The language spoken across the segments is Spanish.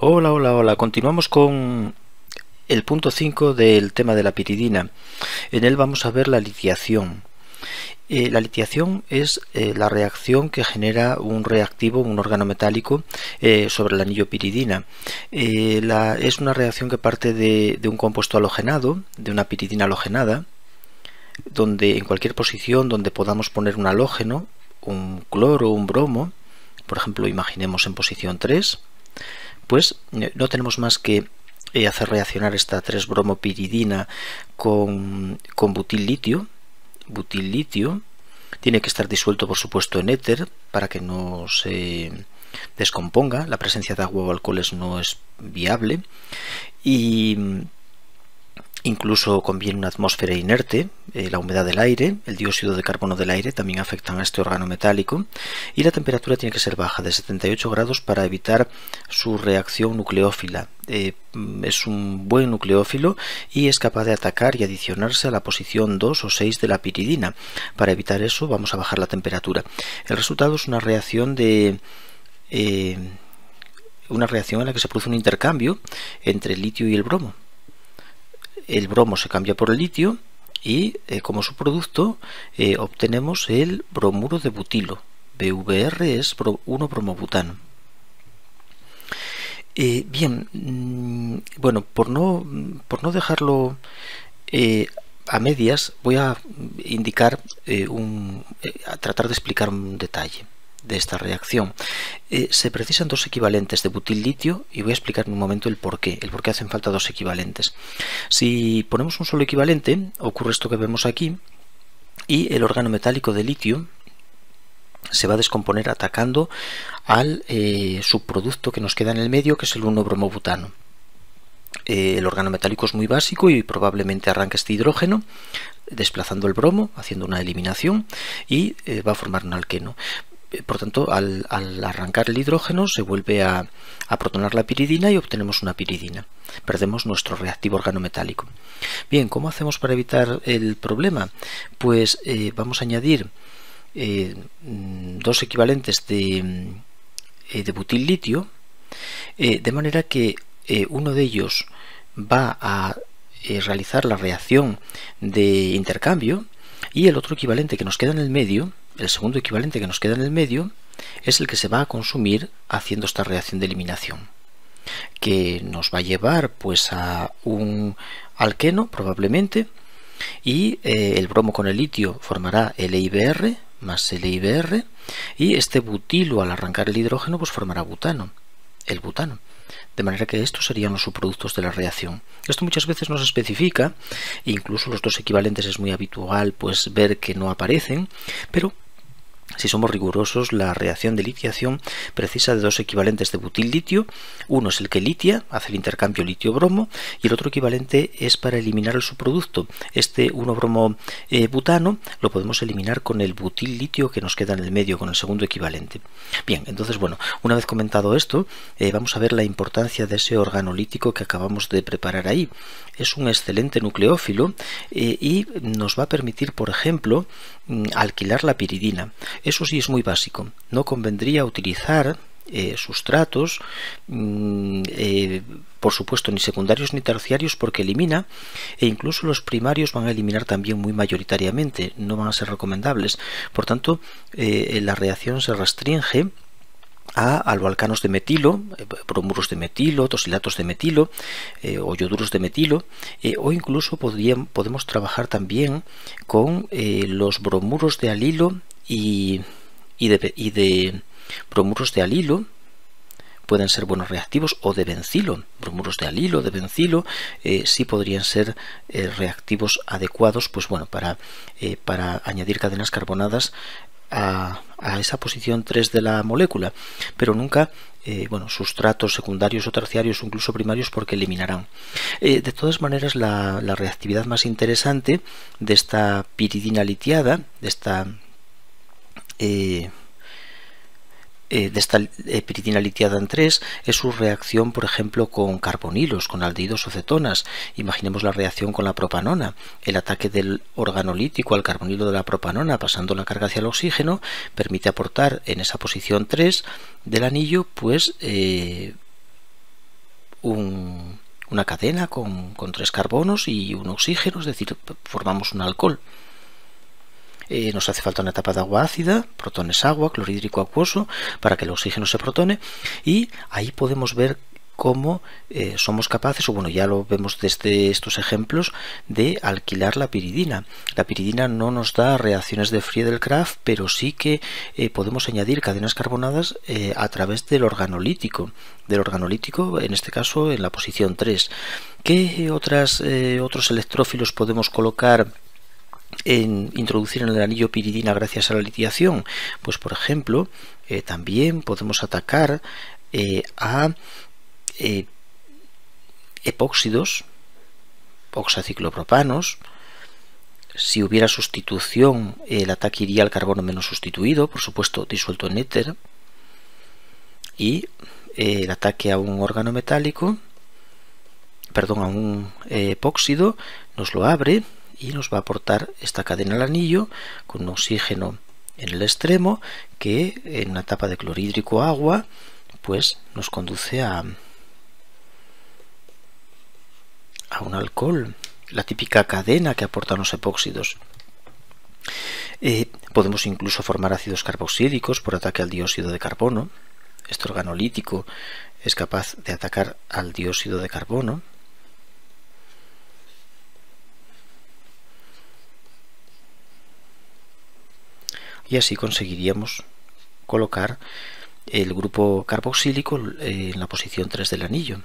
Hola, hola, hola. Continuamos con el punto 5 del tema de la piridina. En él vamos a ver la litiación. La litiación es la reacción que genera un reactivo, un órgano metálico, sobre el anillo piridina. Es una reacción que parte de un compuesto halogenado, de una piridina halogenada, donde en cualquier posición donde podamos poner un halógeno, un cloro, un bromo, por ejemplo, imaginemos en posición 3, pues no tenemos más que hacer reaccionar esta 3-bromopiridina con butil litio. Butil litio tiene que estar disuelto, por supuesto, en éter para que no se descomponga. La presencia de agua o alcoholes no es viable y incluso conviene una atmósfera inerte. La humedad del aire, el dióxido de carbono del aire también afectan a este órgano metálico, y la temperatura tiene que ser baja, de 78 grados, para evitar su reacción nucleófila. Es un buen nucleófilo y es capaz de atacar y adicionarse a la posición 2 o 6 de la piridina. Para evitar eso vamos a bajar la temperatura. El resultado es una reacción en la que se produce un intercambio entre el litio y el bromo. El bromo se cambia por el litio y como subproducto obtenemos el bromuro de butilo. BVR es 1-bromobutano. Bueno, por no dejarlo a medias, voy a indicar a tratar de explicar un detalle de esta reacción. Se precisan dos equivalentes de butil-litio y voy a explicar en un momento el por qué hacen falta dos equivalentes. Si ponemos un solo equivalente, ocurre esto que vemos aquí, y el órgano metálico de litio se va a descomponer atacando al subproducto que nos queda en el medio, que es el 1-bromobutano. El órgano metálico es muy básico y probablemente arranque este hidrógeno desplazando el bromo, haciendo una eliminación, y va a formar un alqueno. Por tanto, al arrancar el hidrógeno se vuelve a protonar la piridina y obtenemos una piridina. Perdemos nuestro reactivo organometálico. Bien, ¿cómo hacemos para evitar el problema? Pues vamos a añadir dos equivalentes de butil litio, de manera que uno de ellos va a realizar la reacción de intercambio, y el otro equivalente que nos queda en el medio, el segundo equivalente que nos queda en el medio, es el que se va a consumir haciendo esta reacción de eliminación, que nos va a llevar pues a un alqueno probablemente, y el bromo con el litio formará LiBr más LiBr, y este butilo, al arrancar el hidrógeno, pues formará butano, el butano. De manera que estos serían los subproductos de la reacción. Esto muchas veces no se especifica, incluso los dos equivalentes es muy habitual pues ver que no aparecen, pero si somos rigurosos, la reacción de litiación precisa de dos equivalentes de butil-litio. Uno es el que litia, hace el intercambio litio-bromo, y el otro equivalente es para eliminar el subproducto. Este 1-bromo-butano lo podemos eliminar con el butil-litio que nos queda en el medio, con el segundo equivalente. Bien, entonces, bueno, una vez comentado esto, vamos a ver la importancia de ese organolítico que acabamos de preparar ahí. Es un excelente nucleófilo y nos va a permitir, por ejemplo, alquilar la piridina. Eso sí es muy básico. No convendría utilizar sustratos, por supuesto, ni secundarios ni terciarios, porque elimina, e incluso los primarios van a eliminar también muy mayoritariamente, no van a ser recomendables. Por tanto, la reacción se restringe a alcoalcanos de metilo, bromuros de metilo, tosilatos de metilo o yoduros de metilo, o incluso podemos trabajar también con los bromuros de alilo y de bromuros de alilo. Pueden ser buenos reactivos, o de bencilo. Bromuros de alilo, de bencilo, sí podrían ser reactivos adecuados, pues bueno, para añadir cadenas carbonadas a esa posición 3 de la molécula, pero nunca bueno, sustratos secundarios o terciarios o incluso primarios, porque eliminarán. De todas maneras, la reactividad más interesante de esta piridina litiada, de esta piridina litiada en 3, es su reacción, por ejemplo, con carbonilos, con aldehídos o cetonas. Imaginemos la reacción con la propanona. El ataque del organolítico al carbonilo de la propanona, pasando la carga hacia el oxígeno, permite aportar en esa posición 3 del anillo pues una cadena con 3 carbonos y un oxígeno, es decir, formamos un alcohol. Nos hace falta una etapa de agua ácida, protones agua, clorhídrico acuoso, para que el oxígeno se protone, y ahí podemos ver cómo somos capaces, o bueno, ya lo vemos desde estos ejemplos, de alquilar la piridina. La piridina no nos da reacciones de Friedel-Crafts, pero sí que podemos añadir cadenas carbonadas a través del organolítico. En este caso en la posición 3. ¿Qué otros electrófilos podemos colocar introducir en el anillo piridina gracias a la litiación? Pues por ejemplo, también podemos atacar a epóxidos, oxaciclopropanos. Si hubiera sustitución, el ataque iría al carbono menos sustituido, por supuesto disuelto en éter, y el ataque a un órgano metálico, perdón, a un epóxido, nos lo abre y nos va a aportar esta cadena al anillo con un oxígeno en el extremo que en una etapa de clorhídrico agua pues nos conduce a un alcohol, la típica cadena que aportan los epóxidos. Podemos incluso formar ácidos carboxílicos por ataque al dióxido de carbono. Este organolítico es capaz de atacar al dióxido de carbono. Y así conseguiríamos colocar el grupo carboxílico en la posición 3 del anillo.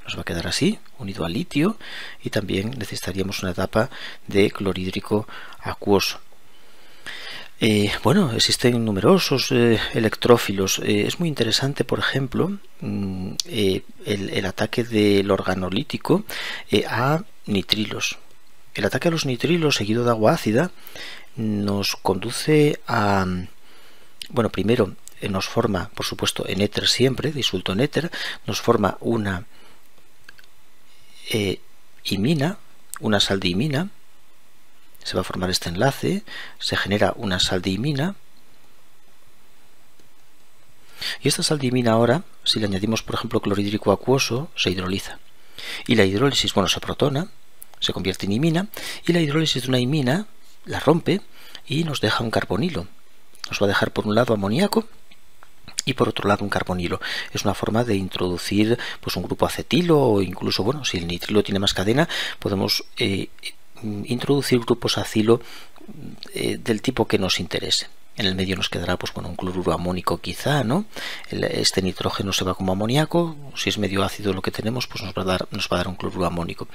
Nos va a quedar así, unido al litio, y también necesitaríamos una etapa de clorhídrico acuoso. Bueno, existen numerosos electrófilos. Es muy interesante, por ejemplo, el ataque del organolítico a nitrilos. El ataque a los nitrilos seguido de agua ácida nos conduce a, bueno, primero nos forma, por supuesto, en éter siempre, disuelto en éter, nos forma una imina, una sal de imina. Se va a formar este enlace, se genera una sal de imina, y esta sal de imina ahora, si le añadimos por ejemplo clorhídrico acuoso, se hidroliza. Y la hidrólisis, bueno, se protona, se convierte en imina, y la hidrólisis de una imina la rompe y nos deja un carbonilo. Nos va a dejar por un lado amoníaco y por otro lado un carbonilo. Es una forma de introducir pues un grupo acetilo, o incluso, bueno, si el nitrilo tiene más cadena, podemos introducir grupos acilo del tipo que nos interese. En el medio nos quedará pues bueno, un cloruro amónico quizá, ¿no? Este nitrógeno se va como amoníaco. Si es medio ácido lo que tenemos, pues nos va a dar un cloruro amónico.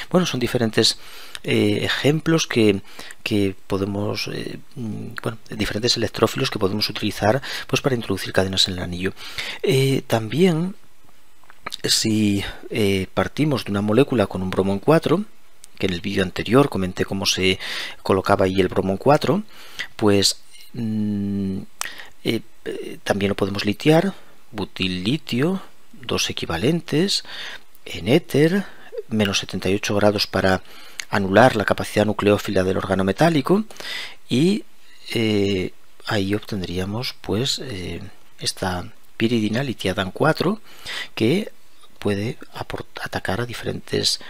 Bueno, son diferentes ejemplos que podemos, bueno, diferentes electrófilos que podemos utilizar pues para introducir cadenas en el anillo. También, si partimos de una molécula con un bromo en 4, que en el vídeo anterior comenté cómo se colocaba ahí el bromo en 4, pues también lo podemos litiar, butil-litio, 2 equivalentes, en éter, menos 78 grados para anular la capacidad nucleófila del órgano metálico, y ahí obtendríamos pues esta piridina litiada en 4 que puede atacar a diferentes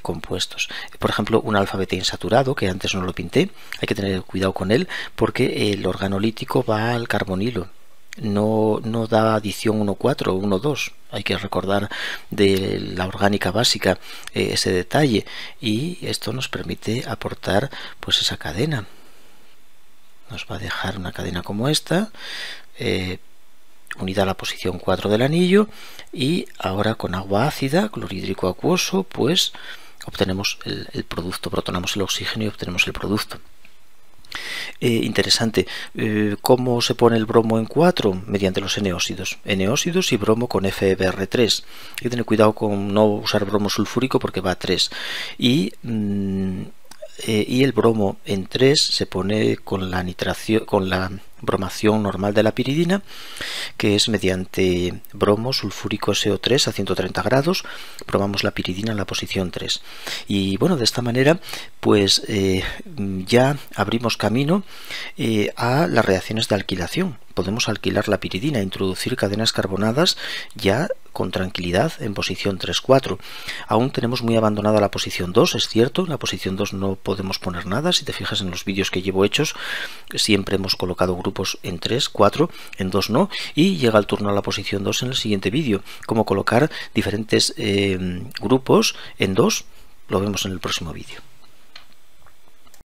compuestos. Por ejemplo, un alfa-beta insaturado, que antes no lo pinté, hay que tener cuidado con él porque el organolítico va al carbonilo, no da adición 1,4 o 1,2. Hay que recordar de la orgánica básica ese detalle, y esto nos permite aportar pues esa cadena. Nos va a dejar una cadena como esta, unida a la posición 4 del anillo, y ahora con agua ácida, clorhídrico acuoso, pues obtenemos el producto, protonamos el oxígeno y obtenemos el producto. Interesante, ¿cómo se pone el bromo en 4? Mediante los eneósidos y bromo con FeBr3. Hay que tener cuidado con no usar bromo sulfúrico porque va a 3, y el bromo en 3 se pone con la nitración, con la bromación normal de la piridina, que es mediante bromo sulfúrico SO3 a 130 grados, bromamos la piridina en la posición 3. Y bueno, de esta manera pues ya abrimos camino a las reacciones de alquilación. Podemos alquilar la piridina, introducir cadenas carbonadas ya con tranquilidad en posición 3-4. Aún tenemos muy abandonada la posición 2, es cierto, en la posición 2 no podemos poner nada. Si te fijas en los vídeos que llevo hechos, siempre hemos colocado grupos en 3, 4, en 2 no, y llega el turno a la posición 2 en el siguiente vídeo. Cómo colocar diferentes grupos en 2, lo vemos en el próximo vídeo.